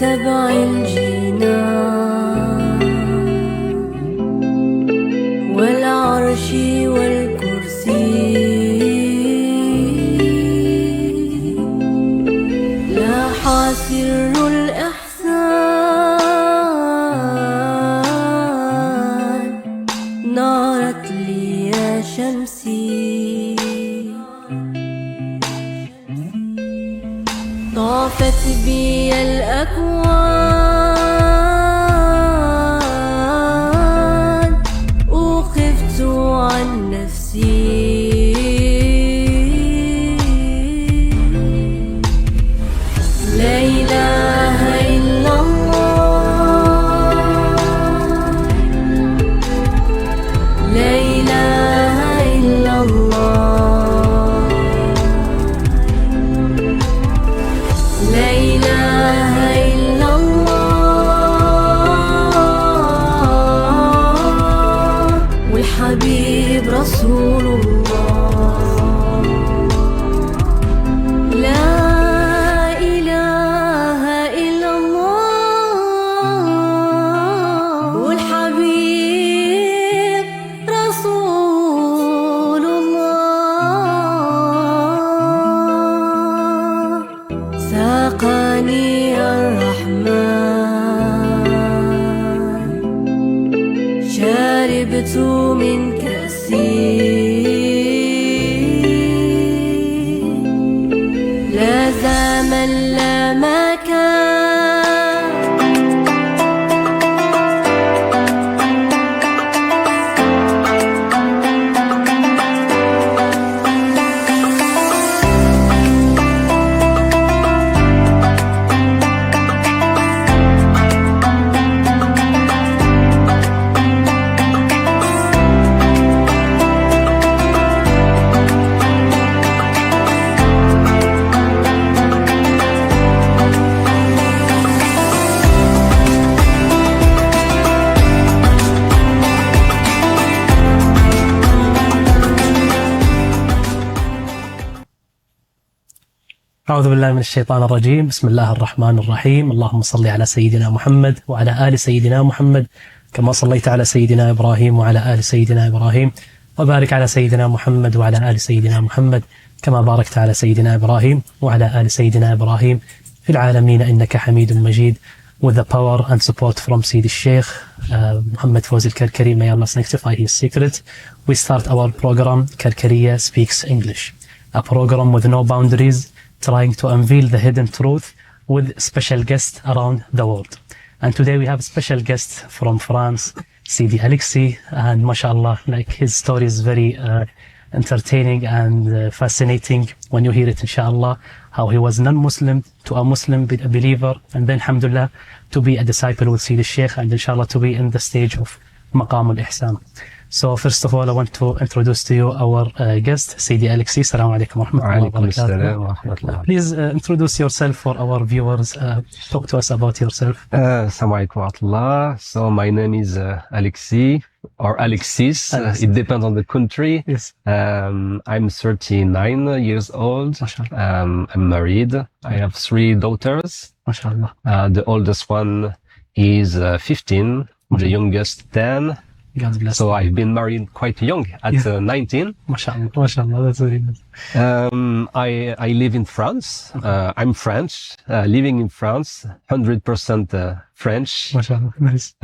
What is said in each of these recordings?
سبع الجنان والعرش والكرسي لاح سر الإحسان نارت لي يا شمسي طافت بي الأكوان أوقفت عن نفسي لا إله إلا الله لا إله إلا الله لا إله إلا الله والحبيب رسول الله لا إله إلا الله والحبيب رسول الله ساقني الرحمن شربت من كأسي لا زمن لا مكان أعوذ بالله من الشيطان الرجيم. بسم الله الرحمن الرحيم. اللهم صل على سيدنا محمد وعلى آل سيدنا محمد كما صليت على سيدنا إبراهيم وعلى آل سيدنا إبراهيم وبارك على سيدنا محمد وعلى آل سيدنا محمد كما باركت على سيدنا إبراهيم وعلى آل سيدنا إبراهيم في العالمين إنك حميد مجيد. With the power and support from Sayyid Sheikh Muhammad Fawzi Karkari, may Allah sanctify his secret, we start our program Karkariya Speaks English, a program with no boundaries, trying to unveil the hidden truth with special guests around the world. And today we have a special guest from France, Sayyid Alexis, and mashallah, like his story is very entertaining and fascinating when you hear it, inshallah, how he was non-Muslim to a Muslim, a believer, and then alhamdulillah to be a disciple with Sayyid Sheikh, and inshallah to be in the stage of Maqam al-Ihsan. So first of all, I want to introduce to you our guest, Sayyid Alexis. Assalamu alaikum wa rahmatullahi wa barakatuh. Please introduce yourself for our viewers. Talk to us about yourself. Assalamu alaikum wa rahmatullah. So my name is Alexis or Alexis. It depends on the country. Yes. I'm 39 years old. I'm married. I have 3 daughters. MashaAllah. The oldest one is 15, the youngest 10. God bless. So I've been married quite young at 19. MashaAllah. MashaAllah. That's very nice. I live in France. I'm French, living in France, 100% French. MashaAllah. Nice.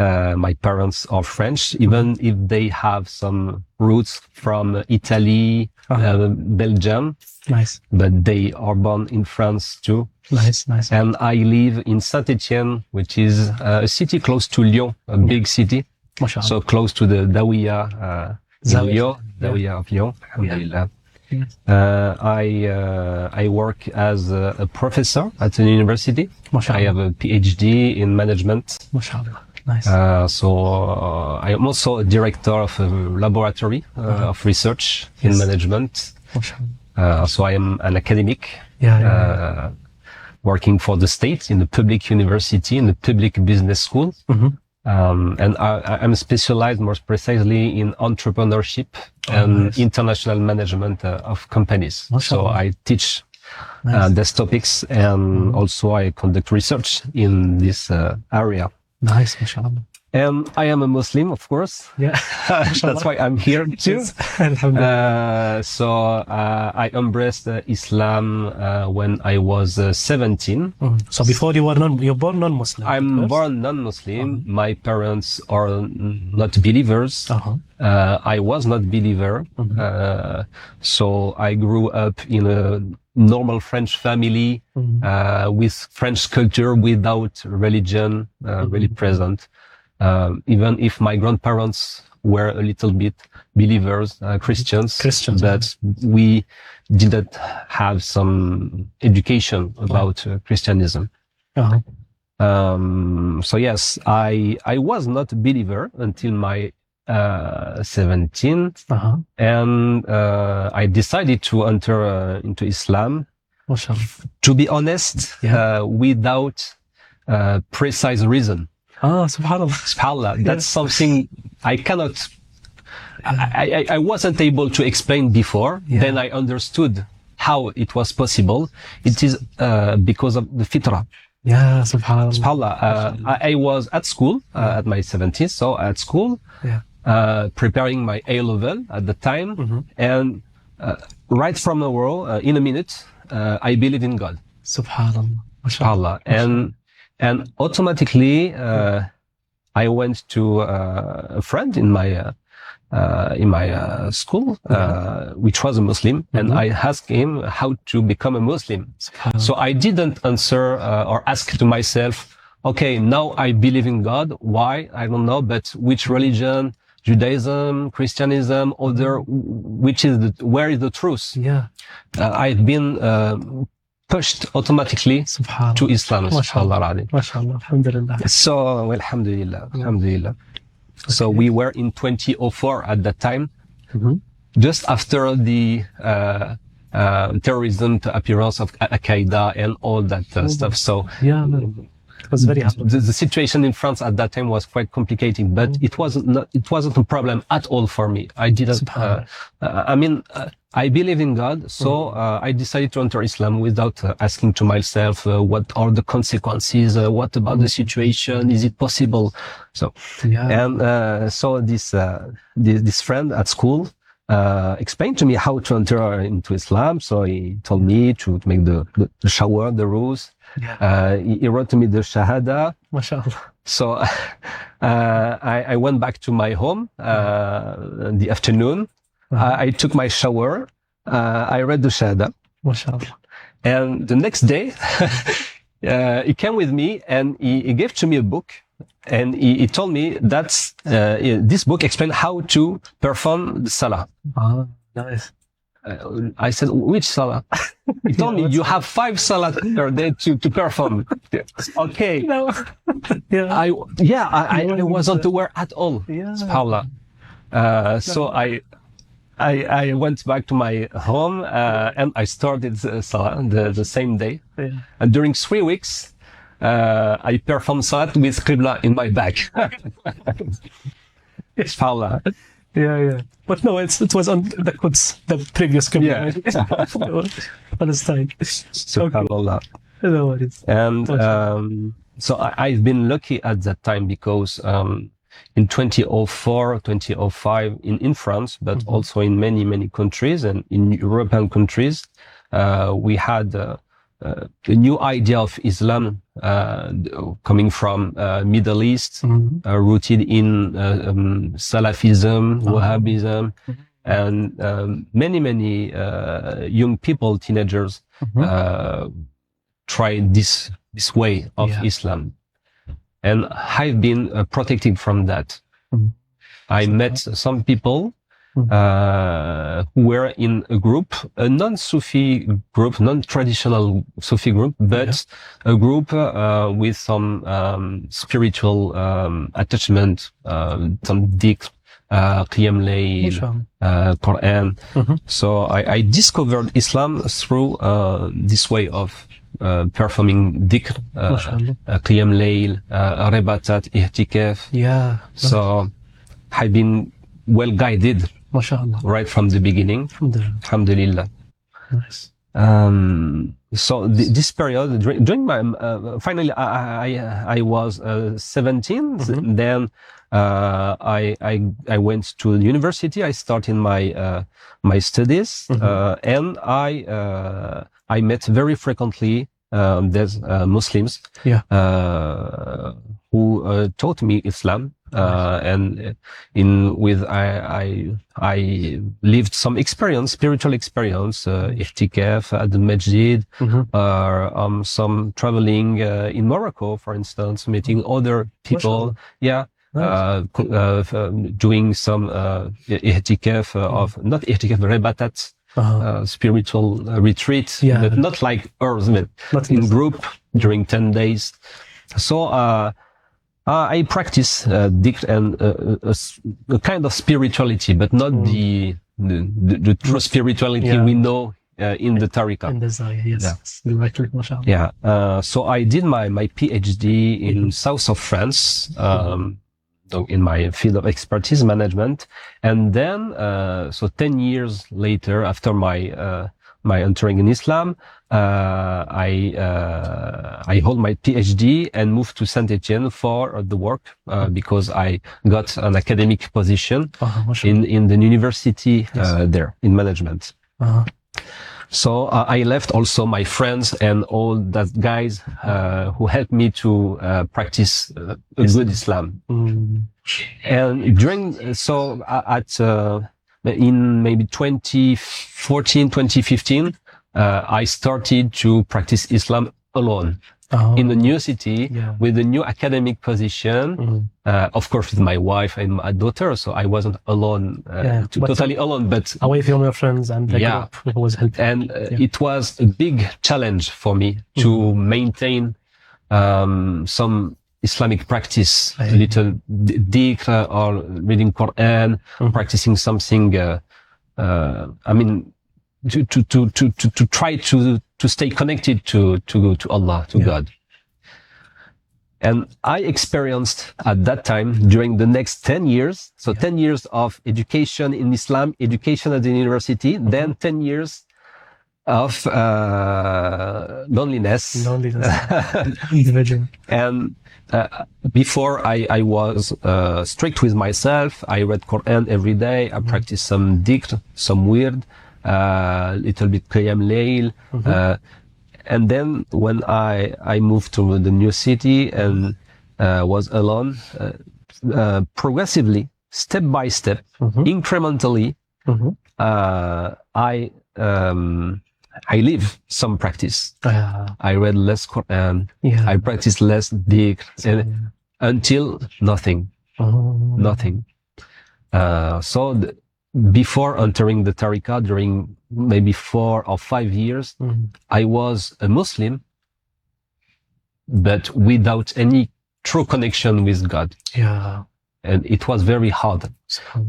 My parents are French, even if they have some roots from Italy, Belgium. Nice. But they are born in France too. Nice, nice. And I live in Saint-Étienne, which is a city close to Lyon, a big city. MashaAllah. So close to the Dawiya of Lyon. Alhamdulillah. Yes. I work as a professor at an university. MashaAllah. I have a PhD in management. MashaAllah. Nice. I am also a director of a laboratory of research in management. MashaAllah. So I am an academic. Yeah. Working for the state in the public university, in the public business school. Mm-hmm. And I'm specialized more precisely in entrepreneurship and nice. international management of companies. Mashallah. So I teach Nice. these topics, and also I conduct research in this area. Nice, mashallah. And I am a Muslim, of course. Yeah. That's why I'm here too. Alhamdulillah. I embraced Islam when I was 17. So before you're born non-Muslim. I'm born non-Muslim. My parents are not believers. I was not believer. So I grew up in a normal French family with French culture without religion really present. Even if my grandparents were a little bit believers, Christians, but we didn't have some education about Christianism. So yes, I was not a believer until my 17, and I decided to enter into Islam. To be honest, without precise reason. Subhanallah. That's something I cannot. I wasn't able to explain before. Then I understood how it was possible. It is because of the fitrah. Yeah, subhanallah. Subhanallah. I was at school at my 70s, so at school, preparing my A level at the time, and right from the world, in a minute, I believe in God. Subhanallah. Subhanallah. And automatically, I went to a friend in my school, which was a Muslim, and I asked him how to become a Muslim. So I didn't answer or ask to myself, okay, now I believe in God. Why? I don't know, but which religion? Judaism, Christianism, other, where is the truth? I've been pushed automatically to Islam. MashaAllah. Alhamdulillah. So, alhamdulillah. So we were in 2004 at that time, just after the terrorism appearance of Al-Qaeda and all that stuff. So it was very hard. The situation in France at that time was quite complicated, but it wasn't a problem at all for me. I didn't. I believe in God, so I decided to enter Islam without asking to myself what are the consequences, what about the situation, is it possible? So, so this friend at school explained to me how to enter into Islam. So he told me to make the shower, the rules. He wrote to me the Shahada. MashaAllah. So I went back to my home in the afternoon. I took my shower. I read the Shahada. MashaAllah. And the next day, he came with me and he gave to me a book. And he told me that this book explained how to perform the Salah. Nice. I said, which Salah? He told me, you have 5 Salah per day to perform. Okay. No. I wasn't aware at all. SubhanAllah. So I went back to my home, and I started Salah the same day. And during 3 weeks, I performed Salat with Qibla in my back. SubhanAllah. But no, it was on the Quds, the previous community. Palestine. SubhanAllah. No worries. And so I've been lucky at that time because in 2004, 2005 in France, but also in many countries and in European countries, we had a new idea of Islam coming from Middle East, rooted in Salafism, Wahhabism, and many young people, teenagers, tried this way of Islam. And I've been protected from that. I met some people who were in a group, a non-Sufi group, non-traditional Sufi group, but a group with some spiritual attachment, some dhikr, qiyam layl, Quran. So I discovered Islam through this way of performing dhikr, qiyam layl, ribatat, ihtikaf. So I've been well guided. MashaAllah. Right from the beginning. Alhamdulillah. Alhamdulillah. Nice. So this period during my finally I was 17. Then I went to the university. I started my studies, and I met very frequently there's Muslims who taught me Islam. And I lived some experience, spiritual experience, ihtikaf at the masjid, some traveling in Morocco, for instance, meeting other people. Yeah. Doing some ihtikaf of not ihtikaf, rebatat, spiritual retreat, but not like ours, but not in group during 10 days. So I practice dhikr and a kind of spirituality, but not the true spirituality we know in the tariqah. In the Zaya, yes. Yeah. So I did my PhD in south of France, in my field of expertise management, and then so 10 years later, after my entering in Islam, I hold my PhD and moved to Saint Etienne for the work because I got an academic position in the university there in management. So I left also my friends and all that guys who helped me to practice a good Islam. And during in maybe 2014, 2015, I started to practice Islam alone in a new city with a new academic position, of course with my wife and my daughter. So I wasn't alone, totally alone, but away from your friends and the group who was helping. And it was a big challenge for me to maintain some Islamic practice, a little dhikr or reading Quran, practicing something. I mean, to try to stay connected to Allah, to God. And I experienced at that time, during the next 10 years, so 10 years of education in Islam, education at the university, then 10 years of loneliness. Individual. And before I was strict with myself. I read Quran every day. I practiced some dhikr, some wird, little bit qiyam layl. And then when I moved to the new city and was alone, progressively, step by step, incrementally, I live some practice. I read less Quran. I practiced less dhikr until nothing. Nothing. Before entering the tariqah, during maybe 4 or 5 years, I was a Muslim, but without any true connection with God. And it was very hard.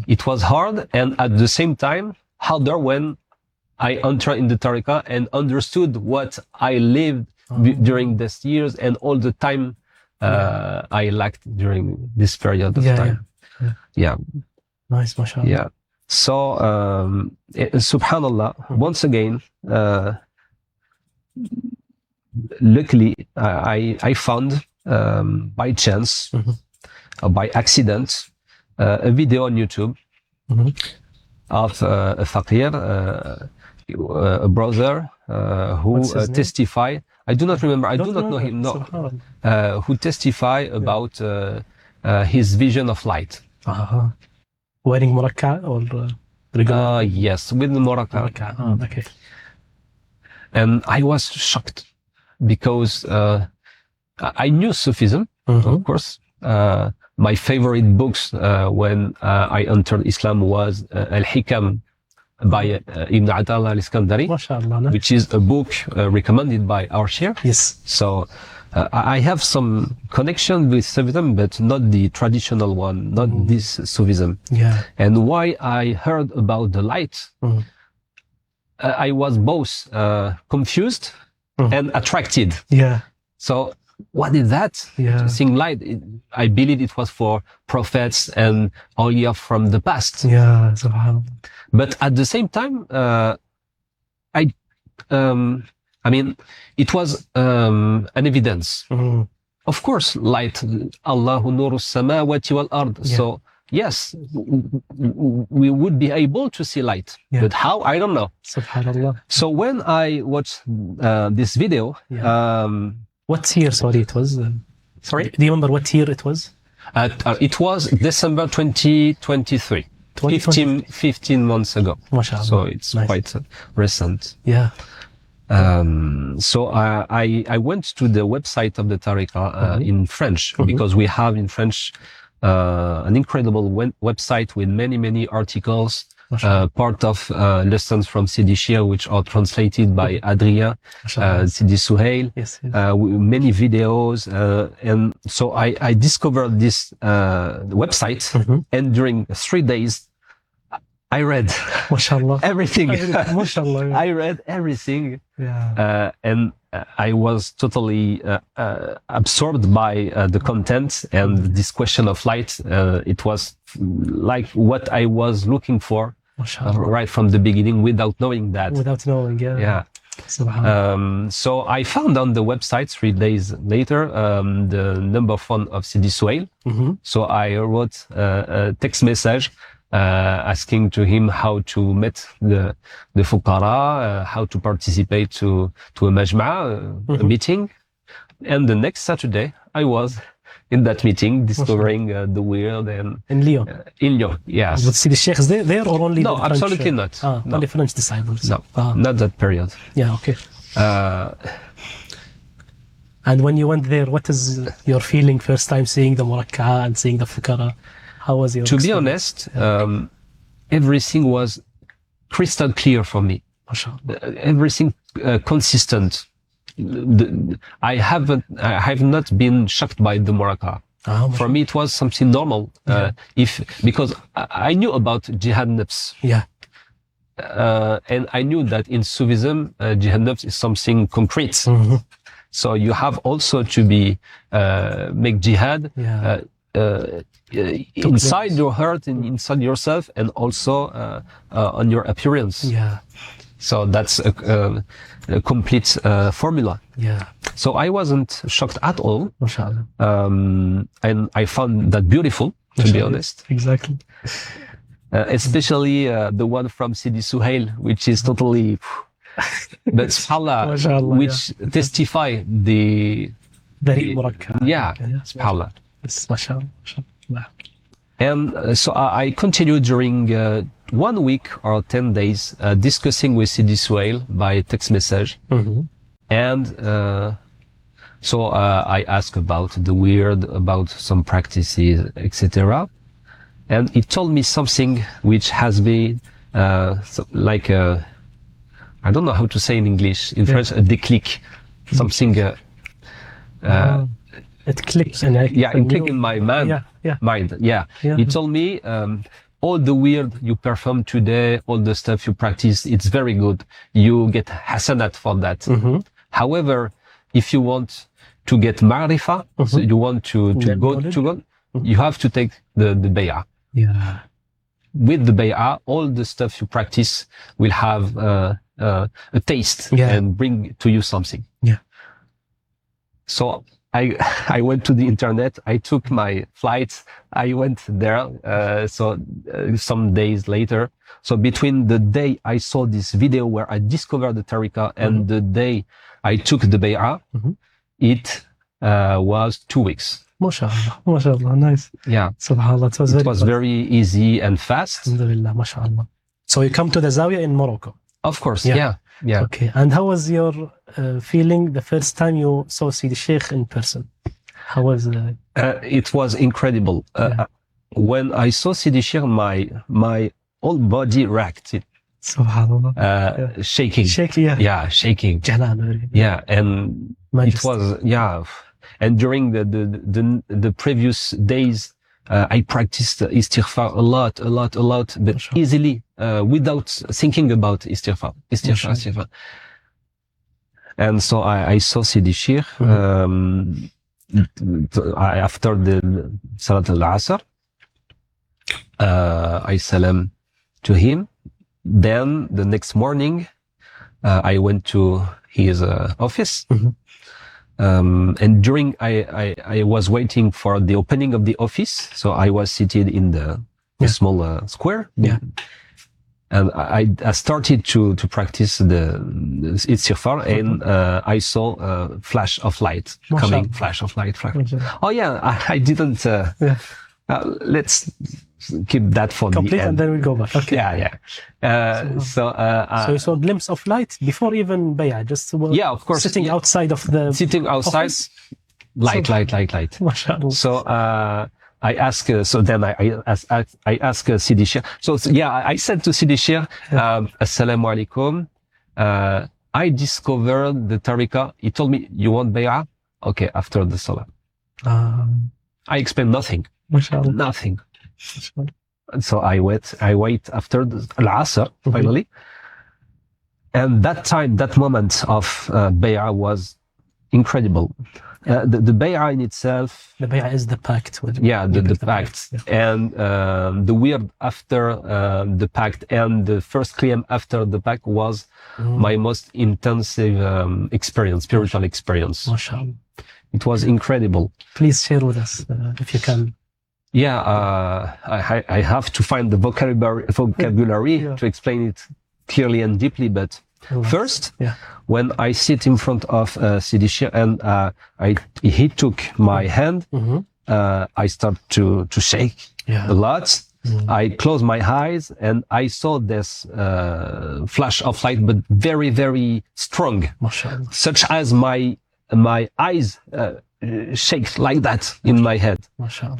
It was hard, and at the same time, harder when I entered in the tariqah and understood what I lived during these years and all the time I lacked during this period of time. Nice, mashallah. Yeah. So, subhanallah, once again, luckily, I found, by chance, or by accident, a video on YouTube of a faqir, a brother who testified. I do not remember. I do not know him. No, who testified about his vision of light. Wearing murakka or regular? Yes, with the murakka. Okay. And I was shocked because I knew Sufism, of course. My favorite books when I entered Islam was Al-Hikam by Ibn Ata'Allah al-Iskandari, which is a book recommended by our Sheikh. Yes. So I have some connection with Sufism, but not the traditional one, not this Sufism. And why I heard about the light, I was both confused and attracted. So what is that? Seeing light, I believe it was for prophets and awliya from the past. But at the same time, I I mean, it was an evidence. Of course, light, Allahu nuru samawati wal ard. So yes, we would be able to see light, but how? I don't know. Subhanallah. So when I watched this video, what year? Sorry, it was. Sorry, do you remember what year it was? It was December 2023. 15 months ago. MashaAllah. So it's quite recent. Yeah. So I went to the website of the Tariqa in French because we have in French an incredible website with many articles, part of lessons from Sidi Shir, which are translated by Adrien, Sidi Suhail, many videos, and so I discovered this website, and during 3 days I read everything. I read everything, and I was totally absorbed by the content and this question of light. It was like what I was looking for right from the beginning, without knowing that. So I found on the website 3 days later the number phone of Sidi Suhail. So I wrote a text message asking to him how to meet the fuqara, how to participate to a majma, a meeting. And the next Saturday, I was in that meeting, discovering the world. And in Lyon. In Lyon, yes. But see the sheikhs there or only no, the French? Absolutely not. No. Only French disciples. No, not that period. Yeah, okay. And when you went there, what is your feeling first time seeing the Murakka'a and seeing the fuqara? How was your experience? Be honest, everything was crystal clear for me. Everything consistent. I have not been shocked by the Murakka'a. For me, it was something normal. Because I knew about jihad nafs. And I knew that in Sufism, jihad nafs is something concrete. So you have also to be make jihad. Inside your heart and inside yourself, and also on your appearance. So that's a complete formula. So I wasn't shocked at all. And I found that beautiful, to be honest. Exactly. Especially the one from Sidi Suhail, which is totally, but subhanAllah, which testify the Murakka'a. subhanAllah. MashaAllah. And so I continued during 1 week or 10 days discussing with Sidi Suhail by text message. And so I asked about the weird, about some practices, etc. And he told me something which has been like a, I don't know how to say in English, in French, a déclic, something. It clicked. It clicked in my mind. He told me, all the weird you perform today, all the stuff you practice, it's very good. You get hasanat for that. However, if you want to get ma'rifah, so you want to go to God, you have to take the bay'ah. With the bay'ah, all the stuff you practice will have a taste and bring to you something. So I went to the internet, I took my flights, I went there, some days later. So between the day I saw this video where I discovered the Tariqa and the day I took the bay'ah, it was 2 weeks. MashaAllah, nice. SubhanAllah, it was very easy and fast. Alhamdulillah, MashaAllah. So you come to the Zawiya in Morocco? Of course, yeah. Okay, and how was your feeling the first time you saw Sidi Sheikh in person? How was it? It was incredible. When I saw Sidi Sheikh, my whole body reacted. SubhanAllah. Shaking. Shaking, shaking. Jalal. And Majesty. It was, and during the previous days, I practiced istighfar a lot, but easily, without thinking about istighfar. And so I saw Sidi Sheikh, after the Salat al-Asr, I salam to him. Then the next morning, I went to his office. And during I was waiting for the opening of the office, so I was seated in the small square. Yeah. And I started to practice the istighfar, and I saw a flash of light coming. Flash of light. Oh yeah, I didn't. Let's keep that for complete the end. and then we'll go back. Okay. Yeah. So you saw a glimpse of light before even bay'ah, just of course, sitting outside of the office. Light. MashaAllah. So I asked. So then I asked Sidi Sheikh. So I said to Sidi Sheikh, Assalamu alaikum. I discovered the tariqah. He told me, you want bay'ah? Okay, after the salah. I explained nothing. MashaAllah. Nothing. And so I wait after the Al-Asr, finally. And that moment of bay'ah was incredible. The bay'ah in itself. The bay'ah is the pact. The pact. Yeah. And the weird after the pact and the first qiyam after the pact was my most intensive spiritual experience. MashaAllah. It was incredible. Please share with us if you can. I have to find the vocabulary to explain it clearly and deeply. But first, when I sit in front of Sidi Sheikh and he took my hand, I start to shake a lot. I closed my eyes and I saw this flash of light, but very, very strong, such as my eyes shakes like that in my head.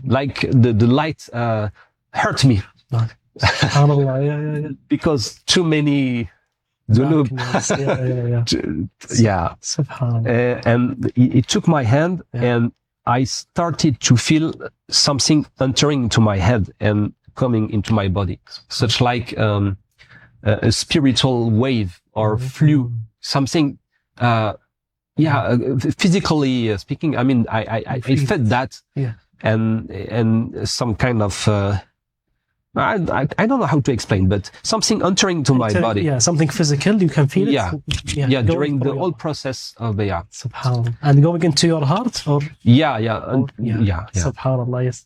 Like the light hurt me. Because too many dhunub. And it took my hand and I started to feel something entering into my head and coming into my body, such like a spiritual wave or flu, something. Physically speaking, I mean, I felt that, and some kind of, I don't know how to explain, but something entering to my body. Yeah, something physical, you can feel it. During the whole process of bay'ah. Subhanallah. And going into your heart, or? Subhanallah, yes.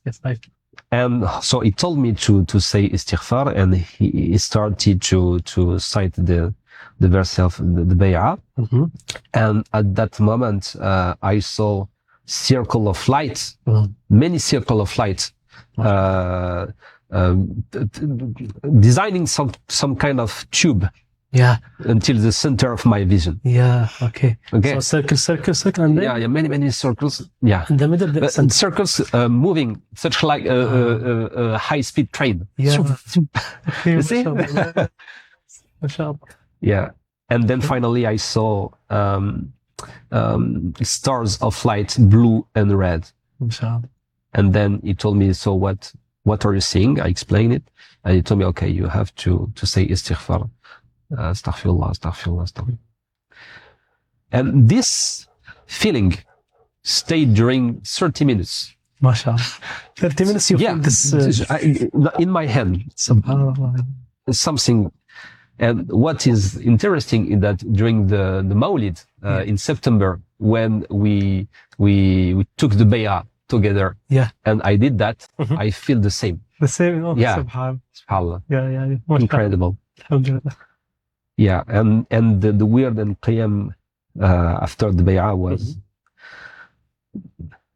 And so he told me to say istighfar, and he started to cite the verse of the bay'ah. And at that moment, I saw circle of light, many circle of light, designing some kind of tube. Until the center of my vision. Okay. So circle, and then? Many circles. In the middle, the center. Circles moving, such like a high-speed train. You see? MashaAllah. And then finally I saw stars of light, blue and red. And then he told me, so what are you seeing? I explained it. And he told me, okay, you have to say istighfar. Astaghfirullah. And this feeling stayed during 30 minutes. MashaAllah. 30 minutes you feel this... in my hand. Subhanallah. Something. And what is interesting is that during the Mawlid in September, when we took the bay'ah together, and I did that, I feel the same. The same? Oh, Subhanallah. Incredible. Alhamdulillah. And the weird and qiyam after the bay'ah was,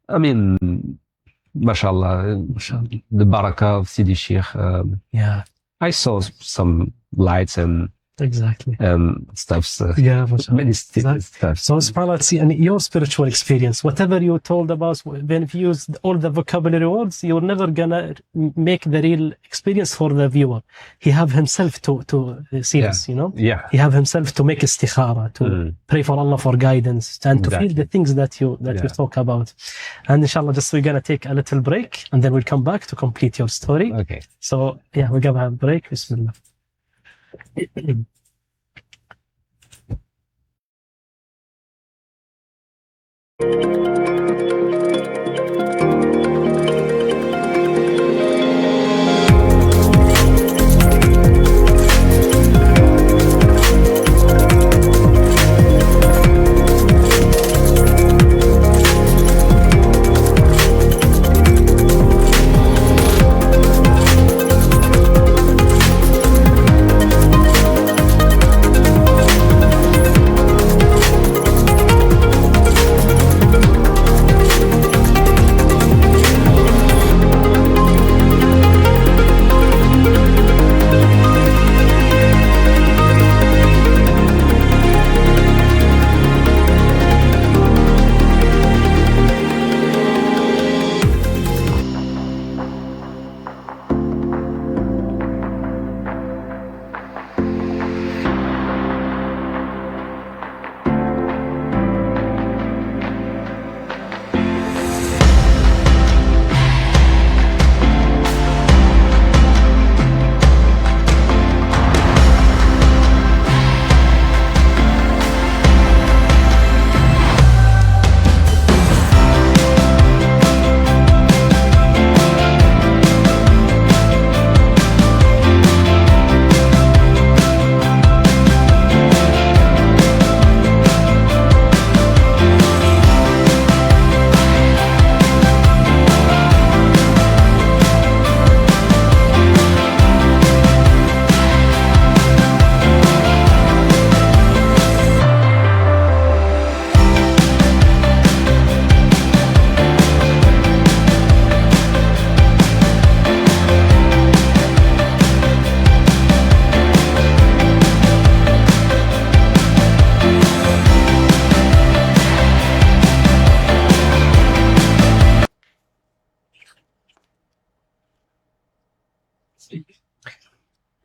I mean, mashallah, the barakah of Sidi Sheikh. I saw some lights and stuff. Many stuff. So subhanAllah, see, and your spiritual experience, whatever you told about, when if you use all the vocabulary words, you're never gonna make the real experience for the viewer. He have himself to see this, you know? He have himself to make istikhara, to pray for Allah for guidance, and to feel the things that you talk about. And inshallah, just we're gonna take a little break, and then we'll come back to complete your story. Okay. So we're gonna have a break. Bismillah.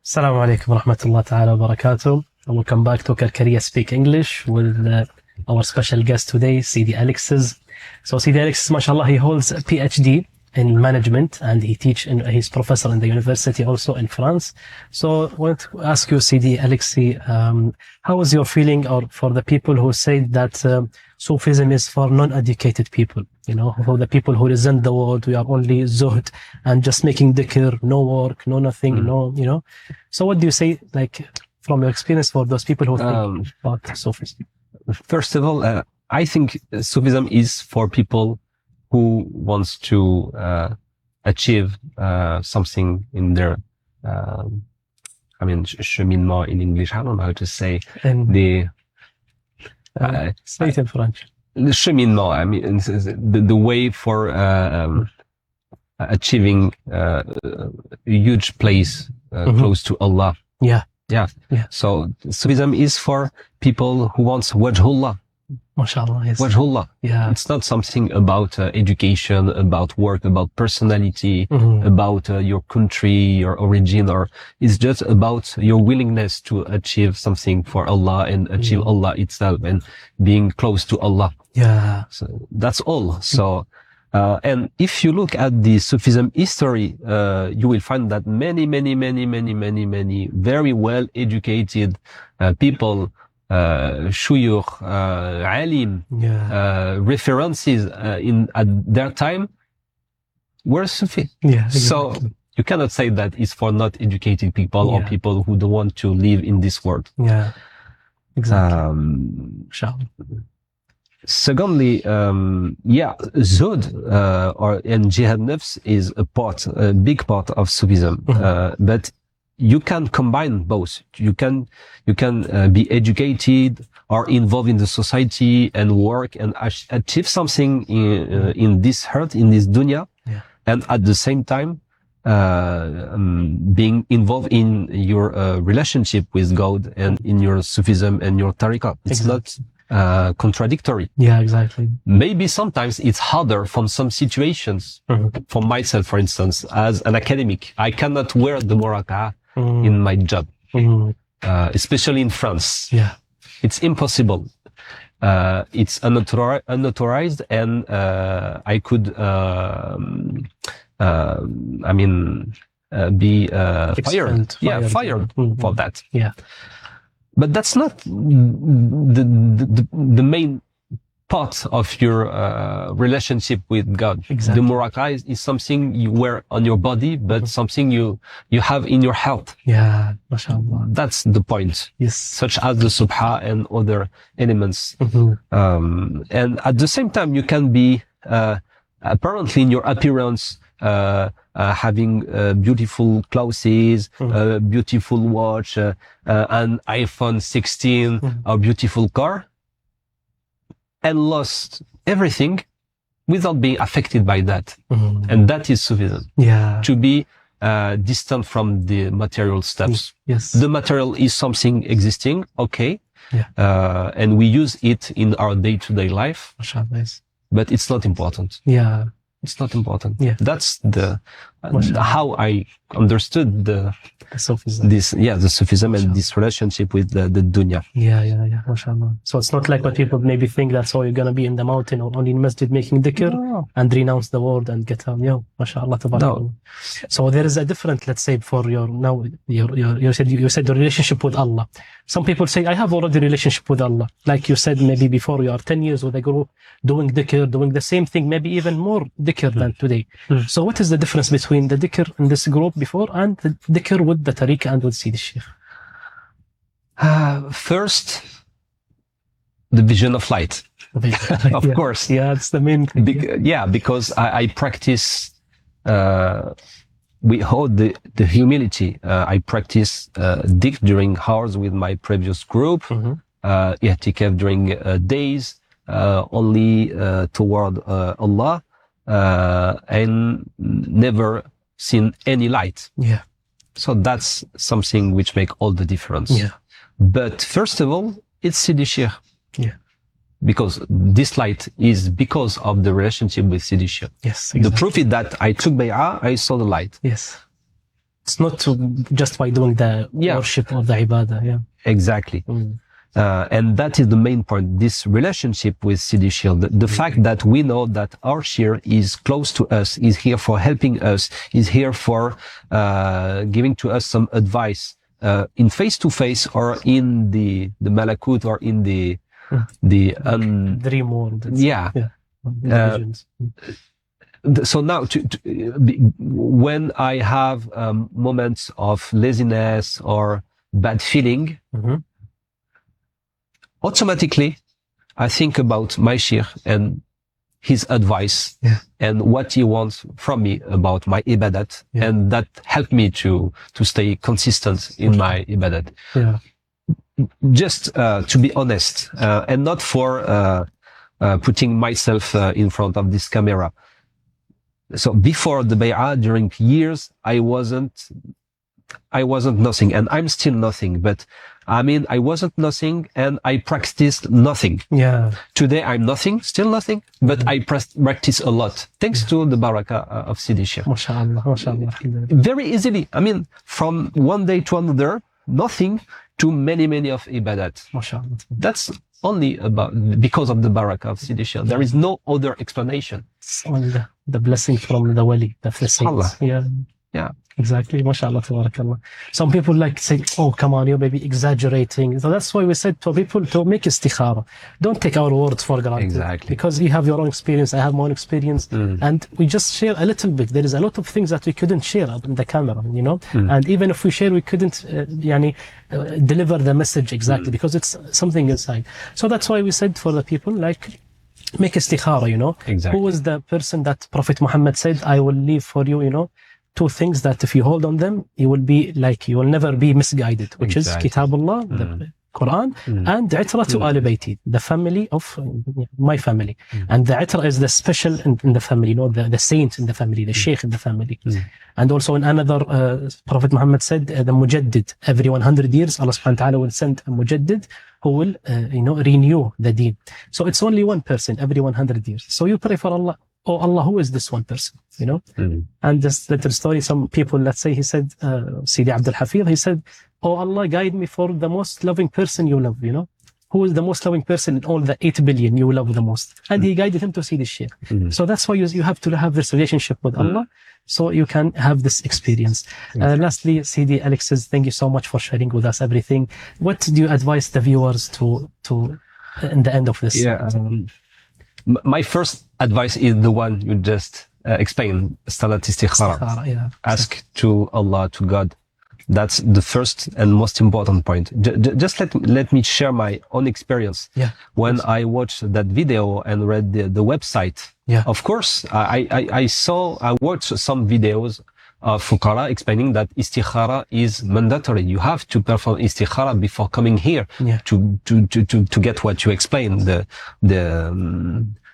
Assalamu alaikum wa rahmatullahi ta'ala wa barakatuh. And welcome back to Karkariya Speak English with our special guest today, Sidi Alexis. So Sidi Alexis, mashallah, he holds a PhD in management and he's professor in the university also in France. So I want to ask you, Sidi Alexis, how is your feeling or for the people who say that Sufism is for non-educated people, you know, for the people who resent the world, we are only zuhd and just making dhikr, no work, no nothing, no, you know. So what do you say, like, from your experience for those people who think about Sufism? First of all, I think Sufism is for people who wants to achieve something in their, cheminement in English. I don't know how to say say it in French. The cheminement. I mean, the way for achieving a huge place close to Allah. Yeah. Yeah. So Sufism is for people who wants wajhullah. MashaAllah, yes. Wajhullah. Yeah. It's not something about education, about work, about personality, about your country, your origin, or it's just about your willingness to achieve something for Allah and achieve Allah itself and being close to Allah. Yeah. So that's all. So, and if you look at the Sufism history, you will find that many very well educated people, shuyukh, alim, references at their time were Sufi. Yeah, exactly. So you cannot say that it's for not educated people or people who don't want to live in this world. Yeah, exactly. Secondly, Zuhd and Jihad Nafs is a big part of Sufism, but you can combine both. You can be educated or involved in the society and work and achieve something in this earth, in this dunya, and at the same time being involved in your relationship with God and in your Sufism and your tariqah. It's not contradictory. Yeah, exactly. Maybe sometimes it's harder from some situations. For myself, for instance, as an academic, I cannot wear the muraqa'ah in my job, especially in France. Yeah, it's impossible. It's unauthorized, and I could, be fired. Yeah, fired for that. Yeah. But that's not the main part of your relationship with God. Exactly. The muraqa'ah is something you wear on your body, but something you have in your heart. Yeah, mashallah. That's the point. Yes. Such as the subha and other elements. And at the same time, you can be apparently in your appearance having beautiful clothes, beautiful watch, an iPhone 16, a beautiful car, and lost everything without being affected by that. And that is Sufism. Yeah. To be distant from the material stuffs. Yes. The material is something existing, okay. Yeah. And we use it in our day-to-day life. MashaAllah, yes. But it's not important. Yeah. It's not important. Yeah. That's how I understood the Sufism. the Sufism and this relationship with the dunya. Yeah, mashallah. So it's not like what people maybe think that, so you're going to be in the mountain or only in masjid making dhikr and renounce the world and get out. Mashallah, tabarakallah. No. So there is a different, let's say, for you said the relationship with Allah. Some people say, I have already relationship with Allah. Like you said, maybe before you are 10 years with a guru doing dhikr, doing the same thing, maybe even more dhikr than today. So what is the difference between the dhikr in this group before and the dhikr with the tariqah and with Sidi Sheikh? First, the vision of light. Of course. Yeah, it's the main thing. Because I practice, we hold the humility. I practice dhikr during hours with my previous group, i'tikaf during days, only toward Allah, and never seen any light. Yeah. So that's something which make all the difference. Yeah. But first of all, it's Sidi Sheikh. Yeah. Because this light is because of the relationship with Sidi Sheikh. Yes, exactly. The proof is that I took bay'ah, I saw the light. Yes. It's not just by doing the worship or the ibadah. Yeah. Exactly. And that is the main point, this relationship with Sidi Shir, the fact that we know that our Shir is close to us, is here for helping us, is here for giving to us some advice in face-to-face or in the malakut or in the dream world. Yeah. Visions. So now, when I have moments of laziness or bad feeling, automatically I think about my Sheikh and his advice and what he wants from me about my ibadat, and that helped me to stay consistent in my ibadat. Yeah. Just to be honest, and not for putting myself in front of this camera. So before the bay'ah, during years, I wasn't nothing, and I'm still nothing, but I mean, I wasn't nothing and I practiced nothing. Yeah. Today I'm nothing, still nothing, but I practice a lot, thanks to the barakah of Sidi Sheikh. MashaAllah, MashaAllah. Very easily. I mean, from one day to another, nothing to many of ibadat. MashaAllah. That's only because of the barakah of Sidi Sheikh. There is no other explanation. It's only the blessing from the wali, the saints. Allah. Yeah. Exactly. MashaAllah, tabarakallah. Some people like say, oh, come on, you're maybe exaggerating. So that's why we said to people to make istikhara. Don't take our words for granted. Exactly. Because you have your own experience, I have my own experience. And we just share a little bit. There is a lot of things that we couldn't share in the camera, you know. And even if we share, we couldn't deliver the message exactly because it's something inside. So that's why we said for the people, like, make istikhara, you know. Exactly. Who was the person that Prophet Muhammad said, I will leave for you, you know, two things that if you hold on them, you will be like, you will never be misguided, which is Kitabullah, the Quran, and the Itra to Ahl Bayti, the family of my family. And the Itra is the special in the family, you know, the saint in the family, the sheikh in the family. And also in another, Prophet Muhammad said, the Mujaddid, every 100 years, Allah subhanahu wa ta'ala will send a Mujaddid who will, renew the deen. So it's only one person every 100 years. So you pray for Allah. Oh Allah, who is this one person? You know? And this little story, some people, let's say, he said, Sidi Abdul Hafid, he said, oh Allah, guide me for the most loving person you love, you know? Who is the most loving person in all the 8 billion you love the most? And he guided him to Sidi Sheikh. So that's why you have to have this relationship with Allah, so you can have this experience. Lastly, Sidi Alexis, thank you so much for sharing with us everything. What do you advise the viewers to in the end of this? My first advice is the one you just explained, Salat Istikhara. Ask to Allah, to God. That's the first and most important point. Just let me share my own experience. When I watched that video and read the website, of course, I watched some videos of Fuqara explaining that istikhara is mandatory. You have to perform istikhara before coming here to get what you explained, the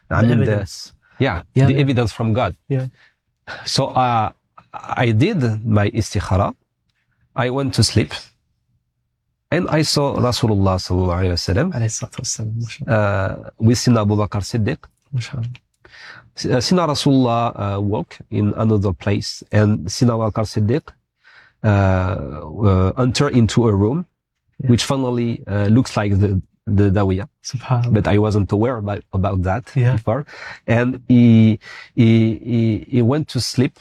evidence. The evidence from God. So I did my istikhara. I went to sleep and I saw Rasulullah sallallahu alaihi wasallam with Sina Abu Bakr Siddiq. Sina Rasulullah woke in another place, and Sina Abu Bakr Siddiq entered into a room which finally looks like the Dawiyah, but I wasn't aware about that before. And he went to sleep,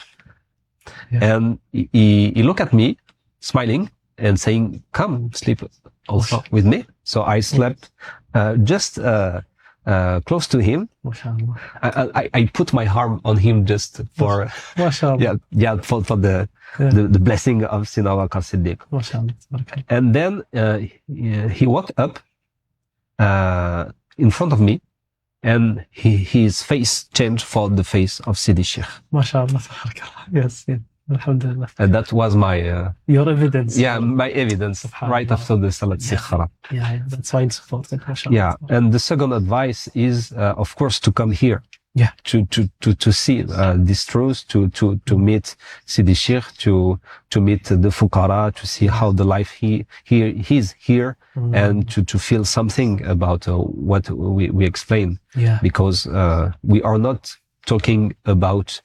and he looked at me, smiling and saying, "Come sleep also with me." So I slept just close to him. I put my arm on him just for for the blessing of Sina Abu Bakr Siddiq. And then he walked up in front of me, and his face changed for the face of Sidi Sheikh. Yes. Alhamdulillah. And that was my your evidence. My evidence right after the Salat Istikhara. That's why it's important. And the second advice is, of course, to come here. To see these truths, to meet Sidi Sheikh, to meet the Fuqara, to see how the life he's here, and to feel something about what we explain. Because we are not talking about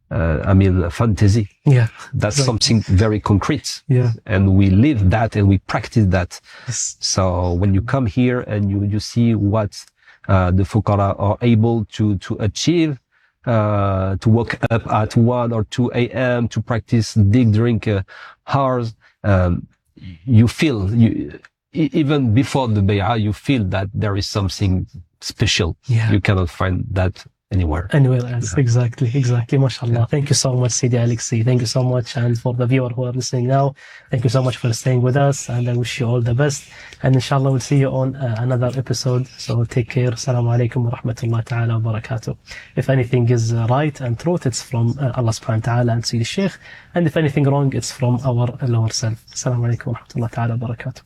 fantasy. Yeah. That's Right. something very concrete. Yeah. And we live that and we practice that. Yes. So when you come here and you see what the Fuqara are able to achieve, to wake up at 1 or 2 a.m. to practice dig during hours, you feel, even before the bay'ah, you feel that there is something special. Yeah. You cannot find that anywhere. Anywhere else. Exactly. MashaAllah. Thank you so much, Sidi Alexis. Thank you so much. And for the viewer who are listening now, thank you so much for staying with us. And I wish you all the best. And inshallah, we'll see you on another episode. So take care. Assalamu alaikum wa rahmatullahi ta'ala wa barakatuh. If anything is right and truth, it's from Allah subhanahu wa ta'ala and Sidi Sheikh. And if anything wrong, it's from our lower self. Assalamu alaikum wa rahmatullahi ta'ala wa barakatuh.